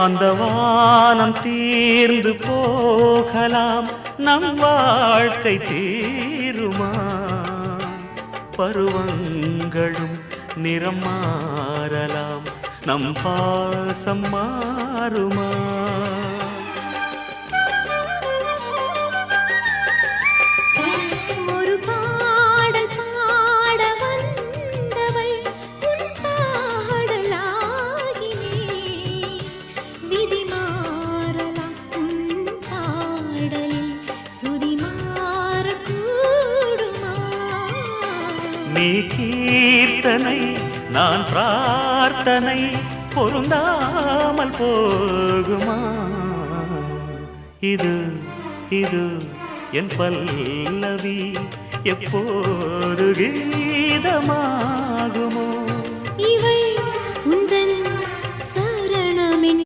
அந்த வானம் தீர்ந்து போகலாம், நம் வாழ்க்கை தீருமா? பருவங்களும் நிறம் மாறலாம், நம் பாசம் மாறுமா? நீ கீர்த்தனை நான் பிரார்த்தனை, பொருந்தாமல் போகுமா? இது இது என் பல்லவி எப்போது கீதமாகுமோ?